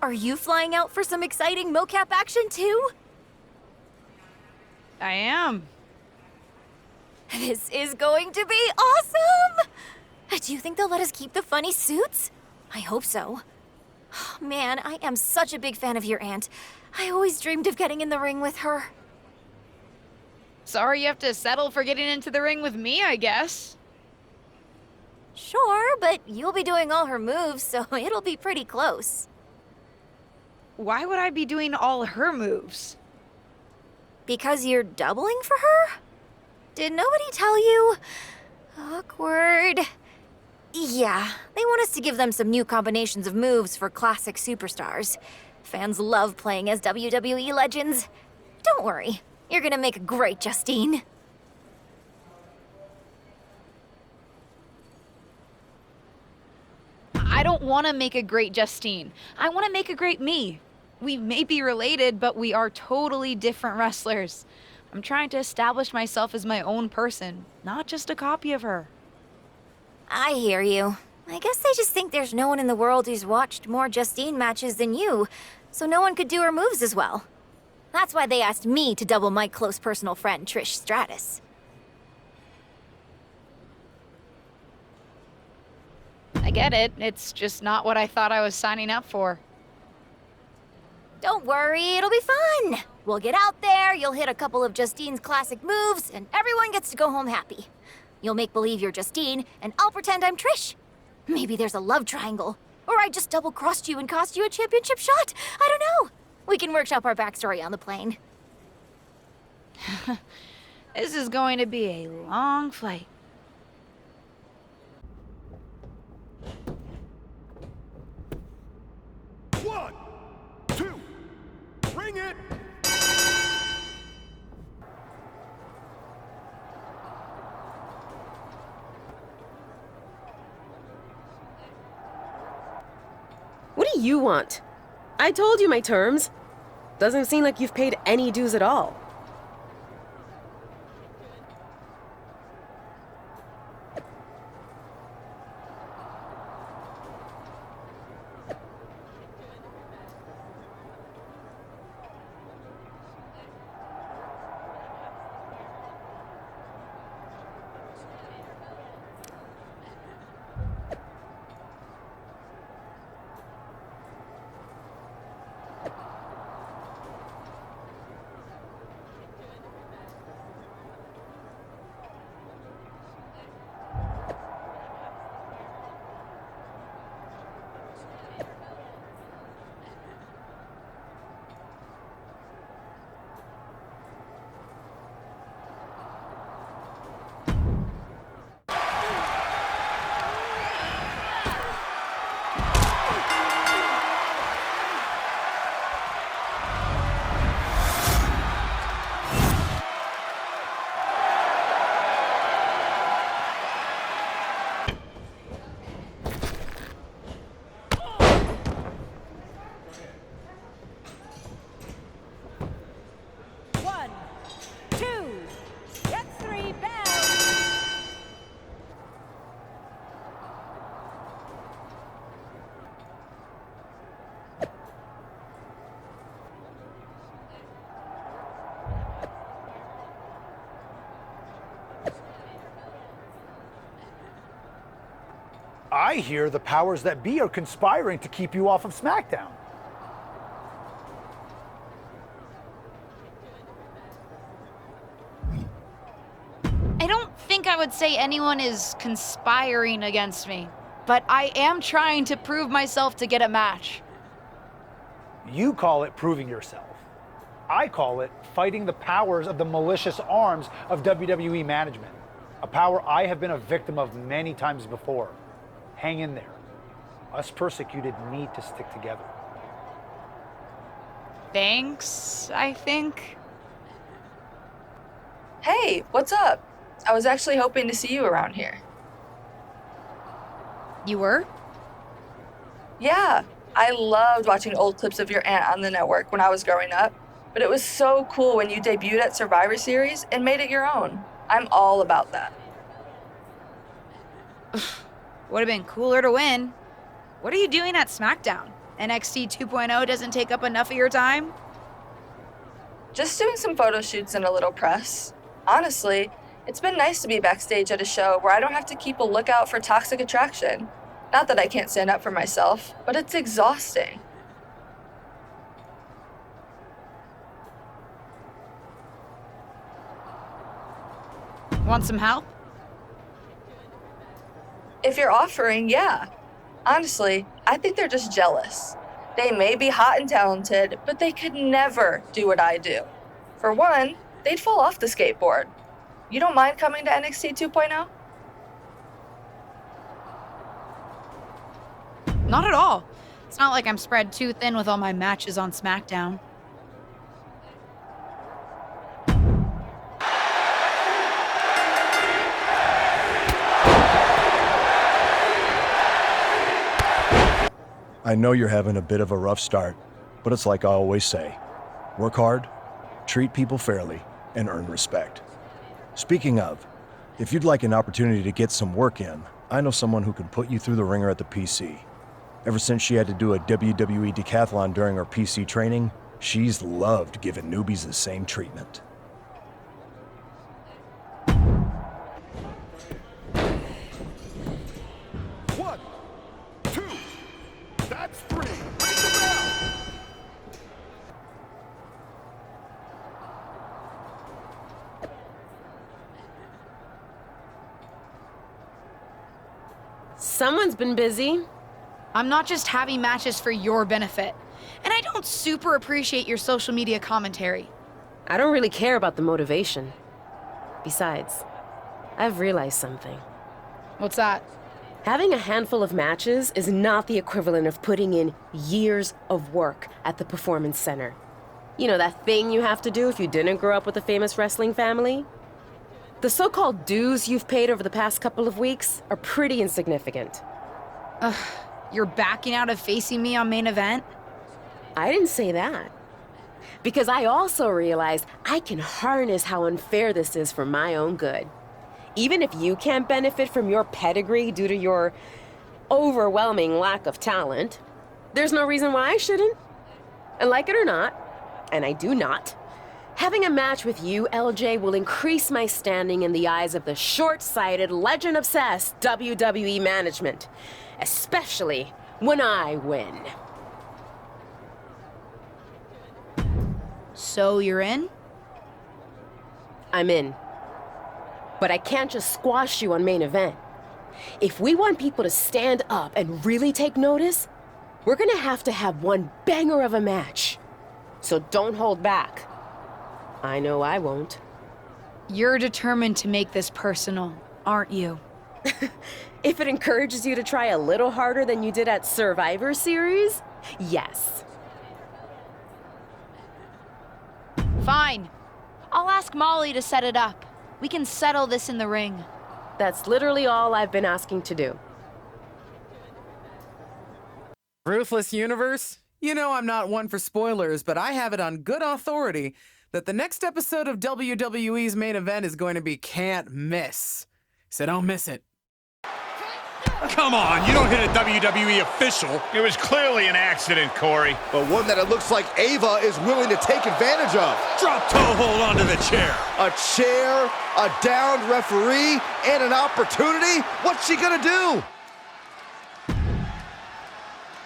Are you flying out for some exciting mocap action too? I am. This is going to be awesome! Do you think they'll let us keep the funny suits? I hope so. Man, I am such a big fan of your aunt. I always dreamed of getting in the ring with her. Sorry you have to settle for getting into the ring with me, I guess. Sure, but you'll be doing all her moves, so it'll be pretty close. Why would I be doing all her moves? Because you're doubling for her? Did nobody tell you? Awkward. Yeah, they want us to give them some new combinations of moves for classic superstars. Fans love playing as WWE legends. Don't worry, you're gonna make a great Justine. I don't want to make a great Justine. I want to make a great me. We may be related, but we are totally different wrestlers. I'm trying to establish myself as my own person, not just a copy of her. I hear you. I guess they just think there's no one in the world who's watched more Justine matches than you, so no one could do her moves as well. That's why they asked me to double my close personal friend, Trish Stratus. I get it. It's just not what I thought I was signing up for. Don't worry, it'll be fun. We'll get out there, you'll hit a couple of Justine's classic moves, and everyone gets to go home happy. You'll make believe you're Justine, and I'll pretend I'm Trish. Maybe there's a love triangle. Or I just double-crossed you and cost you a championship shot. I don't know. We can workshop our backstory on the plane. This is going to be a long flight. One, two, bring it! What do you want? I told you my terms. Doesn't seem like you've paid any dues at all. I hear the powers that be are conspiring to keep you off of SmackDown. I don't think I would say anyone is conspiring against me, but I am trying to prove myself to get a match. You call it proving yourself. I call it fighting the powers of the malicious arms of WWE management, a power I have been a victim of many times before. Hang in there. Us persecuted need to stick together. Thanks, I think. Hey, what's up? I was actually hoping to see you around here. You were? Yeah, I loved watching old clips of your aunt on the network when I was growing up, but it was so cool when you debuted at Survivor Series and made it your own. I'm all about that. Would have been cooler to win. What are you doing at SmackDown? NXT 2.0 doesn't take up enough of your time? Just doing some photo shoots and a little press. Honestly, it's been nice to be backstage at a show where I don't have to keep a lookout for toxic attraction. Not that I can't stand up for myself, but it's exhausting. Want some help? If you're offering, yeah. Honestly, I think they're just jealous. They may be hot and talented, but they could never do what I do. For one, they'd fall off the skateboard. You don't mind coming to NXT 2.0? Not at all. It's not like I'm spread too thin with all my matches on SmackDown. I know you're having a bit of a rough start, but it's like I always say, work hard, treat people fairly, and earn respect. Speaking of, if you'd like an opportunity to get some work in, I know someone who can put you through the ringer at the PC. Ever since she had to do a WWE decathlon during her PC training, she's loved giving newbies the same treatment. One, two, that's three. Ring the bell. Someone's been busy. I'm not just having matches for your benefit. And I don't super appreciate your social media commentary. I don't really care about the motivation. Besides, I've realized something. What's that? Having a handful of matches is not the equivalent of putting in years of work at the Performance Center. You know, that thing you have to do if you didn't grow up with a famous wrestling family? The so-called dues you've paid over the past couple of weeks are pretty insignificant. You're backing out of facing me on main event? I didn't say that. Because I also realized I can harness how unfair this is for my own good. Even if you can't benefit from your pedigree due to your overwhelming lack of talent, there's no reason why I shouldn't. And like it or not, and I do not, having a match with you, LJ, will increase my standing in the eyes of the short-sighted, legend-obsessed WWE management. Especially when I win. So you're in? I'm in. But I can't just squash you on main event. If we want people to stand up and really take notice, we're gonna have to have one banger of a match. So don't hold back. I know I won't. You're determined to make this personal, aren't you? If it encourages you to try a little harder than you did at Survivor Series, yes. Fine. I'll ask Molly to set it up. We can settle this in the ring. That's literally all I've been asking to do. Ruthless Universe? You know I'm not one for spoilers, but I have it on good authority that the next episode of WWE's main event is going to be can't miss. So don't miss it. Come on, you don't hit a WWE official. It was clearly an accident, Corey. But one that it looks like Ava is willing to take advantage of. Drop toe hold onto the chair. A chair, a downed referee, and an opportunity? What's she gonna do?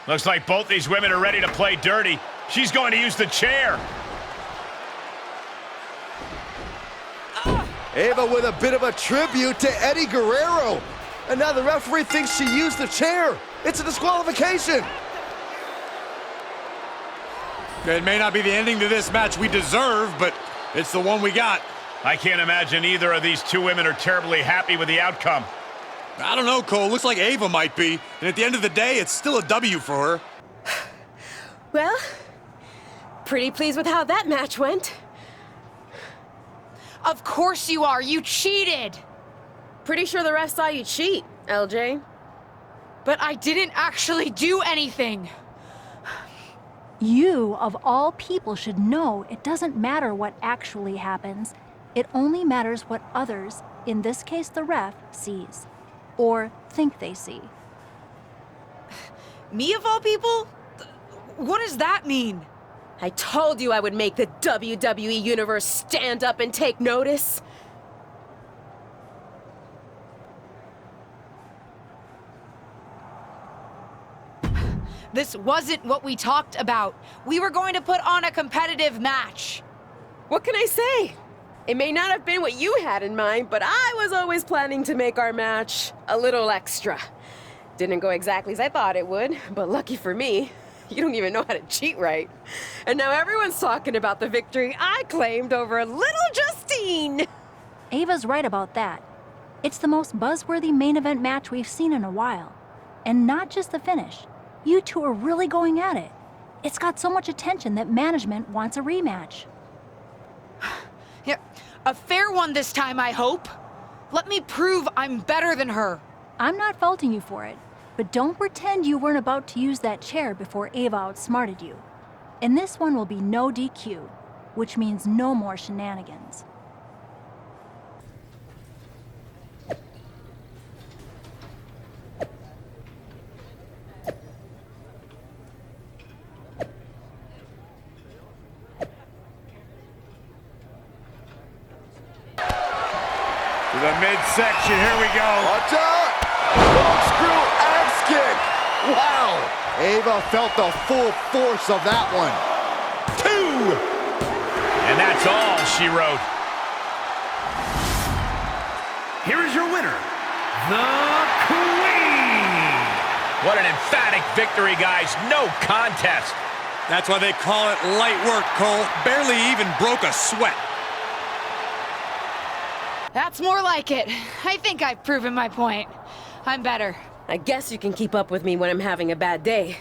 Looks like both these women are ready to play dirty. She's going to use the chair. Ava with a bit of a tribute to Eddie Guerrero. And now the referee thinks she used the chair. It's a disqualification. It may not be the ending to this match we deserve, but it's the one we got. I can't imagine either of these two women are terribly happy with the outcome. I don't know, Cole. Looks like Ava might be. And at the end of the day, it's still a W for her. Well, pretty pleased with how that match went. Of course you are! You cheated! Pretty sure the ref saw you cheat, LJ. But I didn't actually do anything! You, of all people, should know it doesn't matter what actually happens. It only matters what others, in this case the ref, sees. Or think they see. Me of all people? What does that mean? I told you I would make the WWE Universe stand up and take notice. This wasn't what we talked about. We were going to put on a competitive match. What can I say? It may not have been what you had in mind, but I was always planning to make our match a little extra. Didn't go exactly as I thought it would, but lucky for me, you don't even know how to cheat right. And now everyone's talking about the victory I claimed over little Justine. Ava's right about that. It's the most buzzworthy main event match we've seen in a while. And not just the finish. You two are really going at it. It's got so much attention that management wants a rematch. Yeah, a fair one this time, I hope. Let me prove I'm better than her. I'm not faulting you for it, but don't pretend you weren't about to use that chair before Ava outsmarted you. And this one will be no DQ, which means no more shenanigans. To the midsection, here we go. Watch out! Corkscrew axe kick! Wow! Ava felt the full force of that one. 2! And that's all she wrote. Here is your winner, the Queen! What an emphatic victory, guys. No contest. That's why they call it light work, Cole. Barely even broke a sweat. That's more like it. I think I've proven my point. I'm better. I guess you can keep up with me when I'm having a bad day.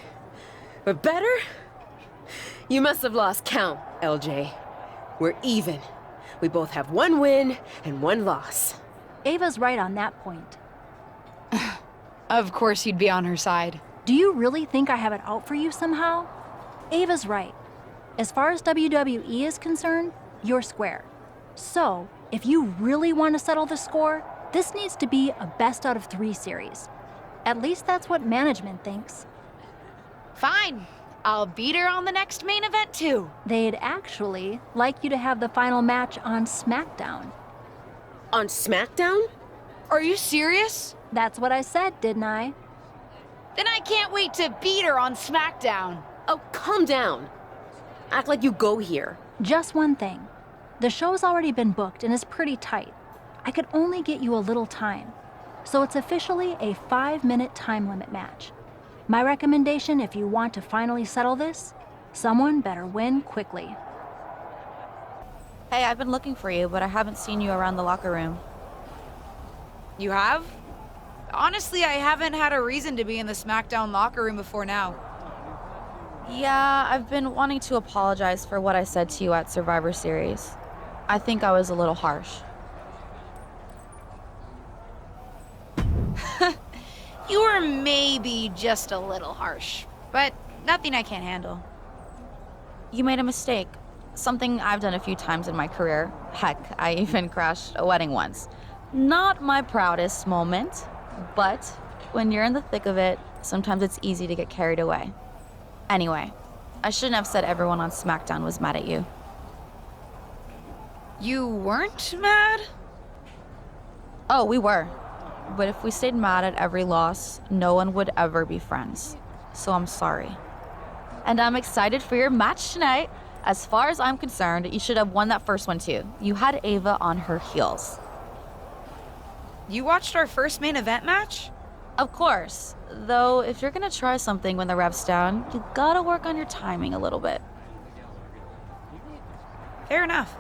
But better? You must have lost count, LJ. We're even. We both have 1 win and 1 loss. Ava's right on that point. Of course you'd be on her side. Do you really think I have it out for you somehow? Ava's right. As far as WWE is concerned, you're square. So, if you really want to settle the score, this needs to be a best out of 3 series. At least that's what management thinks. Fine. I'll beat her on the next main event too. They'd actually like you to have the final match on SmackDown. On SmackDown? Are you serious? That's what I said, didn't I? Then I can't wait to beat her on SmackDown. Oh, calm down. Act like you go here. Just one thing. The show's already been booked and is pretty tight. I could only get you a little time. So it's officially a 5-minute time limit match. My recommendation, if you want to finally settle this, someone better win quickly. Hey, I've been looking for you, but I haven't seen you around the locker room. You have? Honestly, I haven't had a reason to be in the SmackDown locker room before now. Yeah, I've been wanting to apologize for what I said to you at Survivor Series. I think I was a little harsh. You were maybe just a little harsh, but nothing I can't handle. You made a mistake. Something I've done a few times in my career. Heck, I even crashed a wedding once. Not my proudest moment, but when you're in the thick of it, sometimes it's easy to get carried away. Anyway, I shouldn't have said everyone on SmackDown was mad at you. You weren't mad? Oh, we were. But if we stayed mad at every loss, no one would ever be friends. So I'm sorry. And I'm excited for your match tonight. As far as I'm concerned, you should have won that first one too. You had Ava on her heels. You watched our first main event match? Of course. Though, if you're gonna try something when the rev's down, you gotta work on your timing a little bit. Fair enough.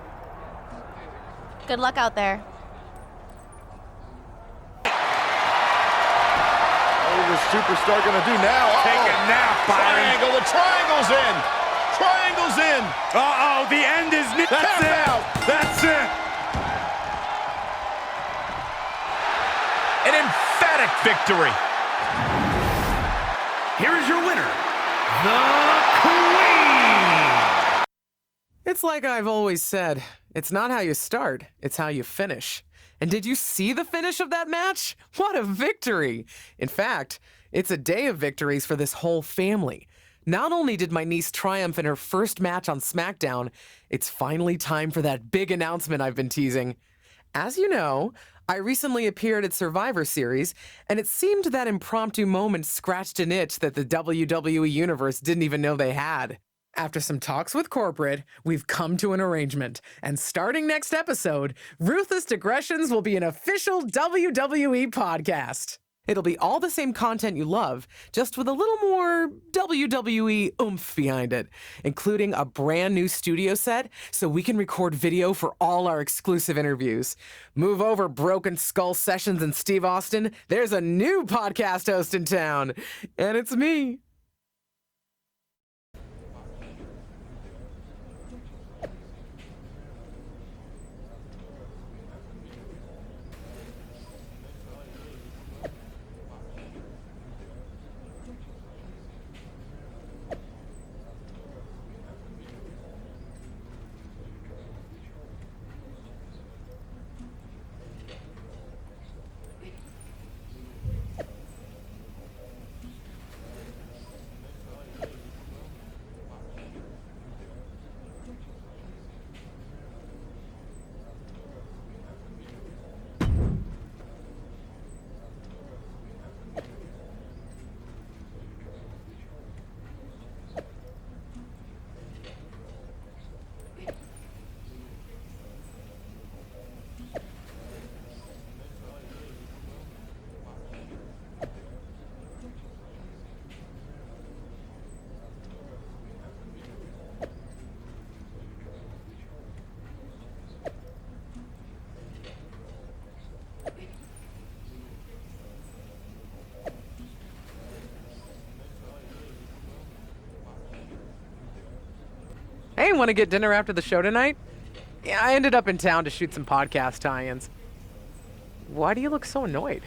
Good luck out there. What is the superstar gonna do now? Take a nap, Byron. Triangle, the triangle's in! Triangle's in! Uh-oh, the end is near. That's Tap it. out. That's it. An emphatic victory. Here is your winner, the Queen! It's like I've always said, it's not how you start, it's how you finish. And did you see the finish of that match? What a victory! In fact, it's a day of victories for this whole family. Not only did my niece triumph in her first match on SmackDown, it's finally time for that big announcement I've been teasing. As you know, I recently appeared at Survivor Series, and it seemed that impromptu moment scratched an itch that the WWE Universe didn't even know they had. After some talks with corporate, we've come to an arrangement, and starting next episode, Ruthless Digressions will be an official WWE podcast. It'll be all the same content you love, just with a little more WWE oomph behind it, including a brand new studio set so we can record video for all our exclusive interviews. Move over, Broken Skull Sessions and Steve Austin. There's a new podcast host in town, and it's me. Hey, want to get dinner after the show tonight? Yeah, I ended up in town to shoot some podcast tie-ins. Why do you look so annoyed?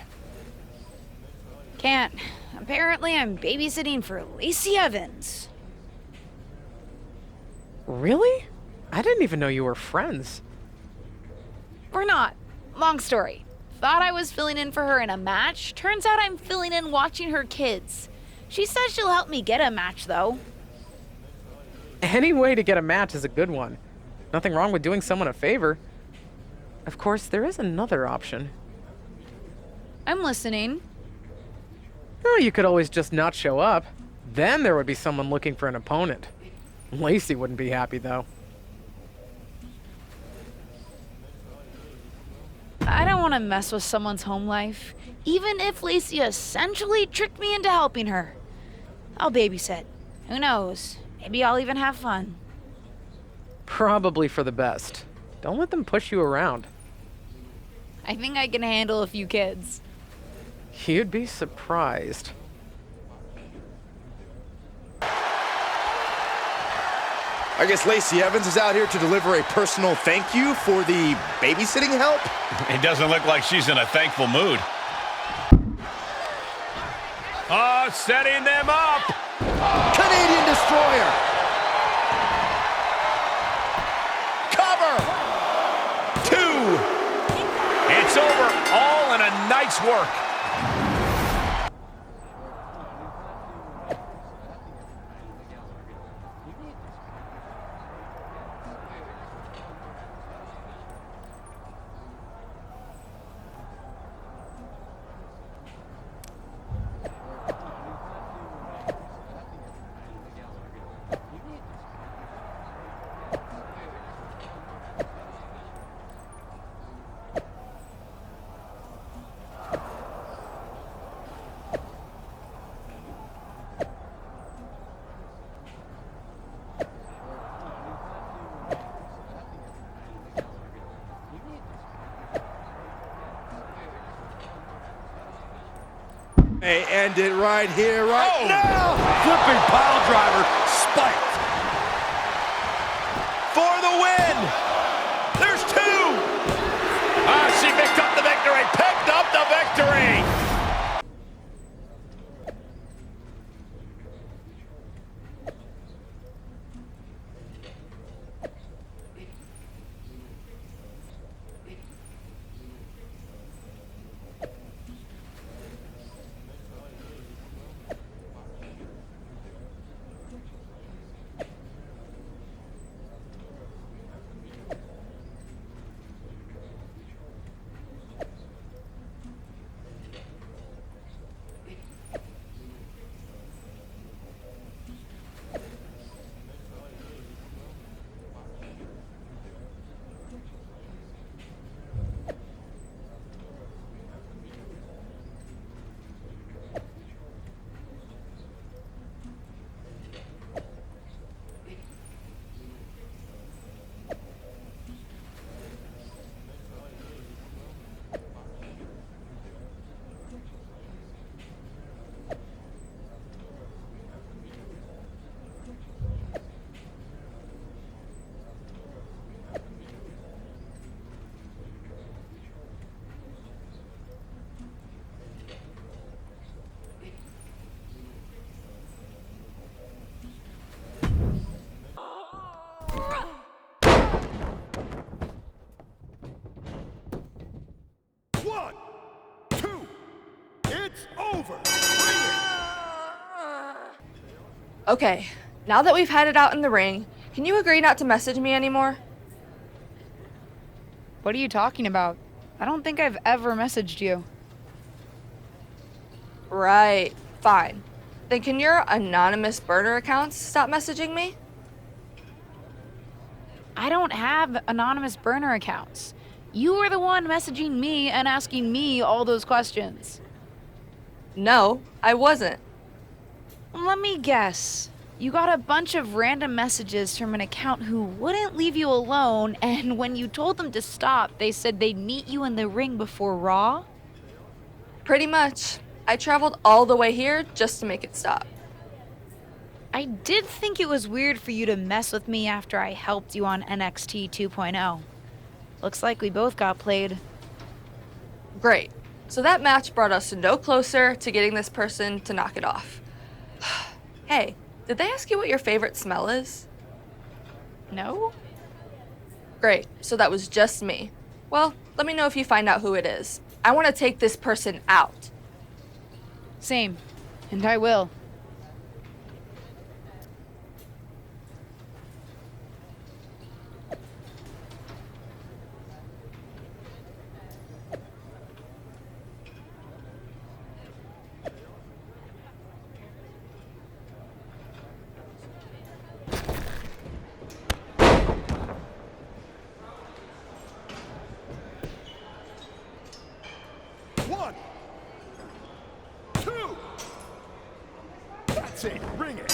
Can't. Apparently I'm babysitting for Lacey Evans. Really? I didn't even know you were friends. We're not. Long story. Thought I was filling in for her in a match. Turns out I'm filling in watching her kids. She says she'll help me get a match, though. Any way to get a match is a good one. Nothing wrong with doing someone a favor. Of course, there is another option. I'm listening. Oh, you could always just not show up. Then there would be someone looking for an opponent. Lacey wouldn't be happy, though. I don't want to mess with someone's home life, even if Lacey essentially tricked me into helping her. I'll babysit. Who knows? Maybe I'll even have fun. Probably for the best. Don't let them push you around. I think I can handle a few kids. You'd be surprised. I guess Lacey Evans is out here to deliver a personal thank you for the babysitting help. It doesn't look like she's in a thankful mood. Oh, setting them up. Canadian Destroyer. Cover. 2. It's over, all in a nice work. They end it right here, right now. Flipping pile driver, spiked. For the win. There's 2. She picked up the victory, picked up the victory. over. Okay, now that we've had it out in the ring, can you agree not to message me anymore? What are you talking about? I don't think I've ever messaged you. Right, fine. Then can your anonymous burner accounts stop messaging me? I don't have anonymous burner accounts. You were the one messaging me and asking me all those questions. No, I wasn't. Let me guess. You got a bunch of random messages from an account who wouldn't leave you alone, and when you told them to stop, they said they'd meet you in the ring before Raw? Pretty much. I traveled all the way here just to make it stop. I did think it was weird for you to mess with me after I helped you on NXT 2.0. Looks like we both got played. Great. So that match brought us no closer to getting this person to knock it off. Hey, did they ask you what your favorite smell is? No? Great, so that was just me. Well, let me know if you find out who it is. I want to take this person out. Same. And I will. One, two. That's it. Bring it.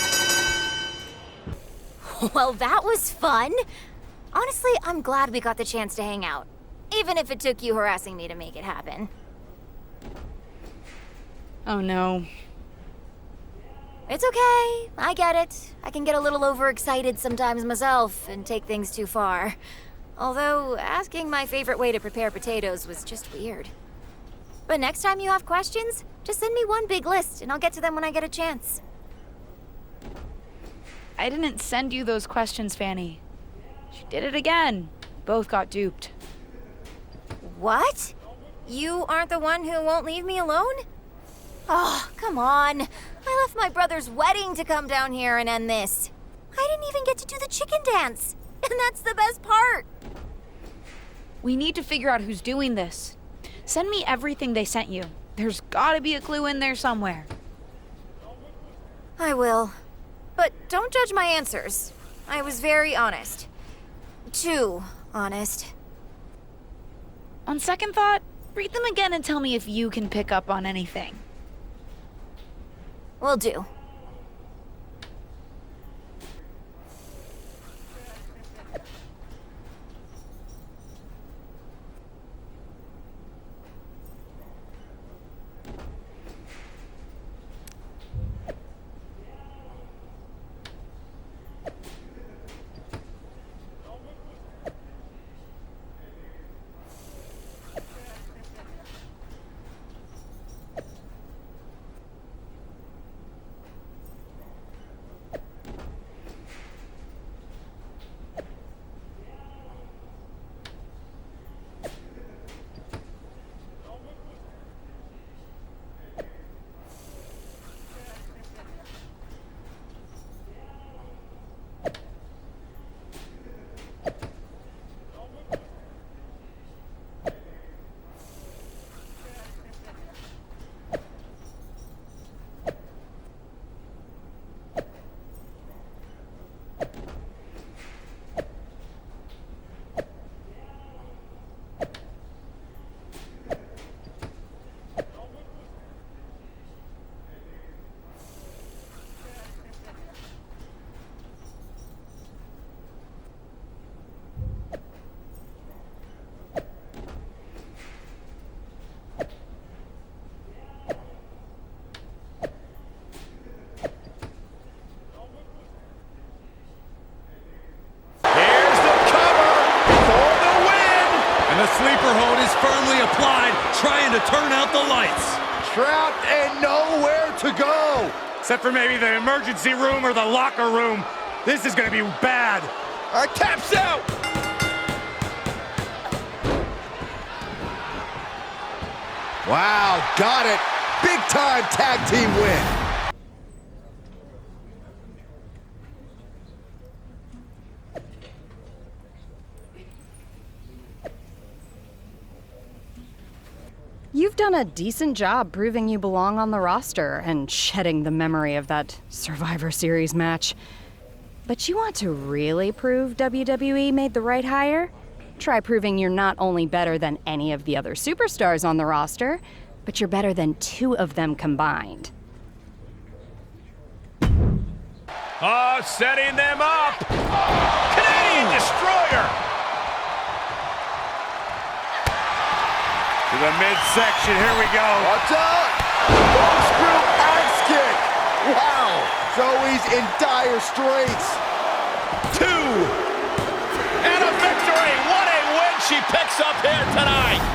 Well, that was fun. Honestly, I'm glad we got the chance to hang out. Even if it took you harassing me to make it happen. Oh no. It's okay. I get it. I can get a little overexcited sometimes myself and take things too far. Although, asking my favorite way to prepare potatoes was just weird. But next time you have questions, just send me one big list and I'll get to them when I get a chance. I didn't send you those questions, Fanny. She did it again. Both got duped. What? You aren't the one who won't leave me alone? Oh, come on. I left my brother's wedding to come down here and end this. I didn't even get to do the chicken dance. And that's the best part. We need to figure out who's doing this. Send me everything they sent you. There's gotta be a clue in there somewhere. I will. But don't judge my answers. I was very honest. Too honest. On second thought, read them again and tell me if you can pick up on anything. Will do. The sleeper hold is firmly applied, trying to turn out the lights. Trapped and nowhere to go. Except for maybe the emergency room or the locker room. This is going to be bad. Taps out. Wow, got it. big-time tag team win. You've done a decent job proving you belong on the roster and shedding the memory of that Survivor Series match. But you want to really prove WWE made the right hire? Try proving you're not only better than any of the other superstars on the roster, but you're better than 2 of them combined. Oh, setting them up. Canadian Destroyer. To the midsection, here we go. Watch out! Corkscrew axe kick! Wow! Zoe's in dire straits. 2. And a victory! What a win she picks up here tonight!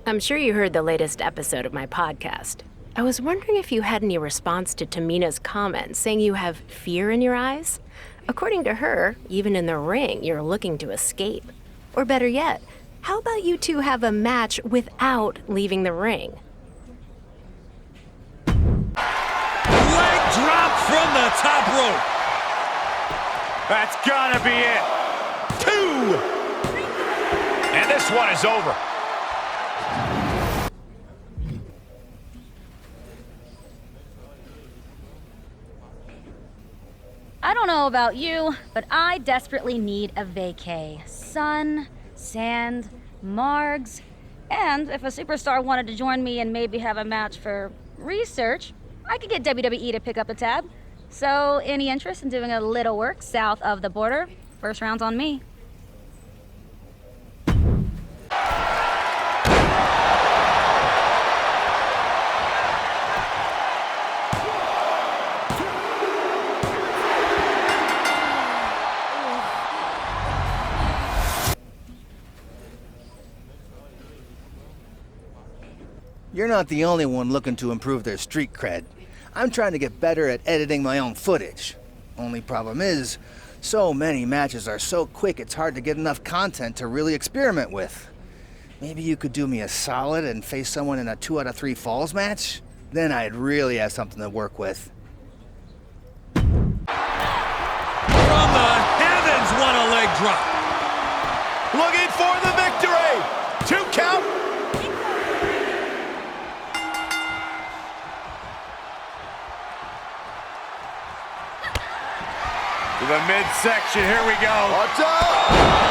I'm sure you heard the latest episode of my podcast. I was wondering if you had any response to Tamina's comment saying you have fear in your eyes. According to her, even in the ring, you're looking to escape. Or better yet, how about you two have a match without leaving the ring? Leg drop from the top rope. That's gotta be it. 2. And this one is over. I don't know about you, but I desperately need a vacay. Sun, sand, margs, and if a superstar wanted to join me and maybe have a match for research, I could get WWE to pick up the tab. So, any interest in doing a little work south of the border? First round's on me. You're not the only one looking to improve their street cred. I'm trying to get better at editing my own footage. Only problem is, so many matches are so quick it's hard to get enough content to really experiment with. Maybe you could do me a solid and face someone in a 2 out of 3 falls match? Then I'd really have something to work with. From the heavens, what a leg drop. Looking for the victory. 2 count. To the midsection, here we go. Watch out!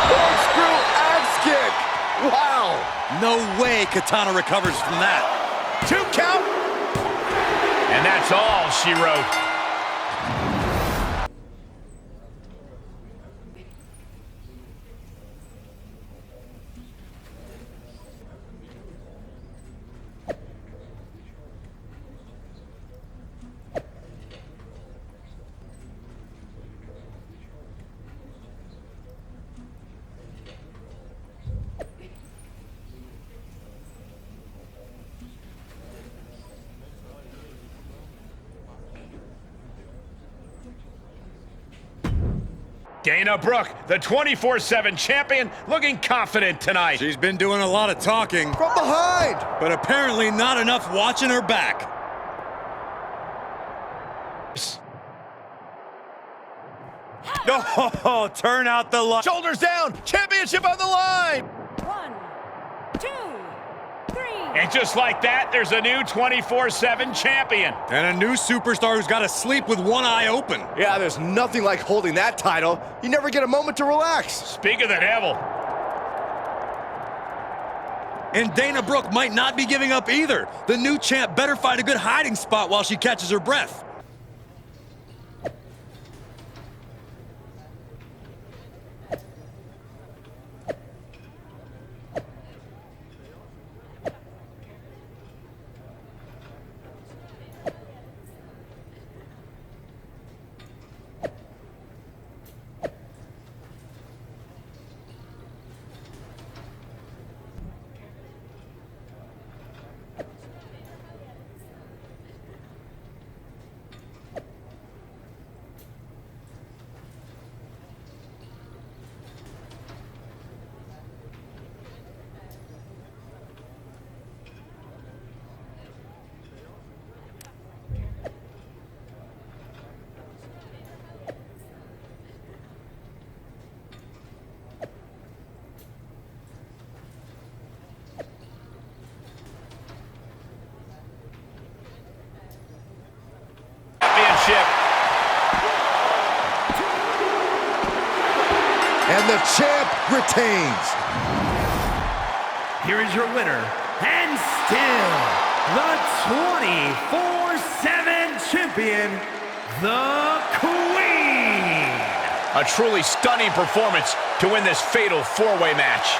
Corkscrew axe kick! Wow! No way Katana recovers from that. 2 count. And that's all she wrote. Dana Brooke, the 24/7 champion, looking confident tonight. She's been doing a lot of talking. From behind! But apparently not enough watching her back. Oh, turn out the light. Shoulders down, championship on the line. 1, 2, 3. And just like that, there's a new 24/7 champion. And a new superstar who's got to sleep with one eye open. Yeah, there's nothing like holding that title. You never get a moment to relax. Speak of the devil. And Dana Brooke might not be giving up either. The new champ better find a good hiding spot while she catches her breath. the champ retains. Here is your winner, and still the 24/7 champion, the Queen. A truly stunning performance to win this fatal four-way match.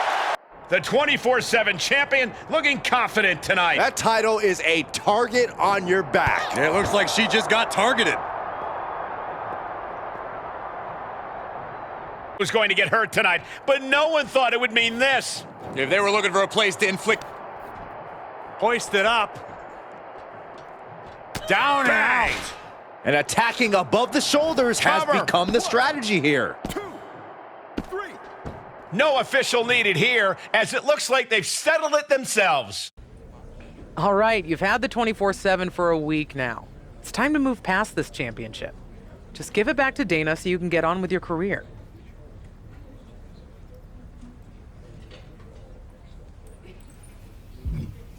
The 24/7 champion looking confident tonight. That title is a target on your back. It looks like she just got targeted. Was going to get hurt tonight, but no one thought it would mean this. If they were looking for a place to inflict... Hoist it up. Down and out. And attacking above the shoulders has become the strategy here. No official needed here, as it looks like they've settled it themselves. All right, you've had the 24/7 for a week now. It's time to move past this championship. Just give it back to Dana so you can get on with your career.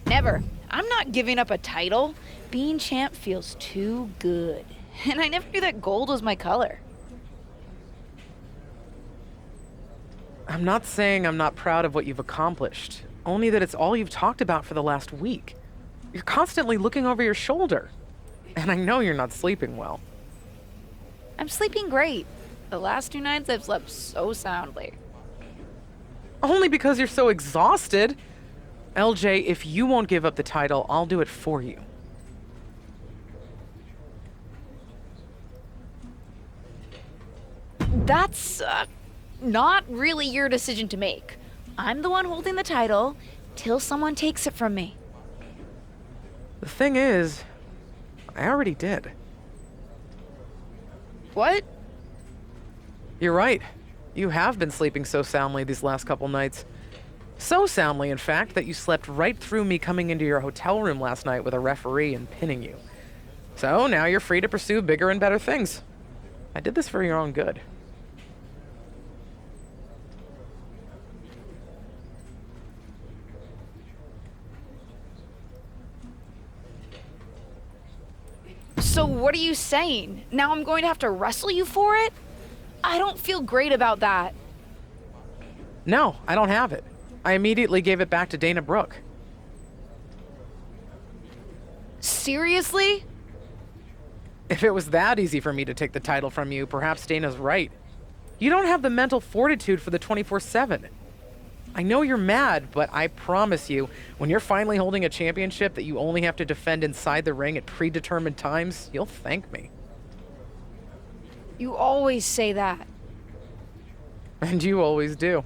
Never. I'm not giving up a title. Being champ feels too good. And I never knew that gold was my color. I'm not saying I'm not proud of what you've accomplished, only that it's all you've talked about for the last week. You're constantly looking over your shoulder. And I know you're not sleeping well. I'm sleeping great. The last 2 nights I've slept so soundly. Only because you're so exhausted. LJ, if you won't give up the title, I'll do it for you. That's not really your decision to make. I'm the one holding the title till someone takes it from me. The thing is, I already did. What? You're right. You have been sleeping so soundly these last couple nights. So soundly, in fact, that you slept right through me coming into your hotel room last night with a referee and pinning you. So now you're free to pursue bigger and better things. I did this for your own good. So what are you saying? Now I'm going to have to wrestle you for it? I don't feel great about that. No, I don't have it. I immediately gave it back to Dana Brooke. Seriously? If it was that easy for me to take the title from you, perhaps Dana's right. You don't have the mental fortitude for the 24/7. I know you're mad, but I promise you, when you're finally holding a championship that you only have to defend inside the ring at predetermined times, you'll thank me. You always say that. And you always do.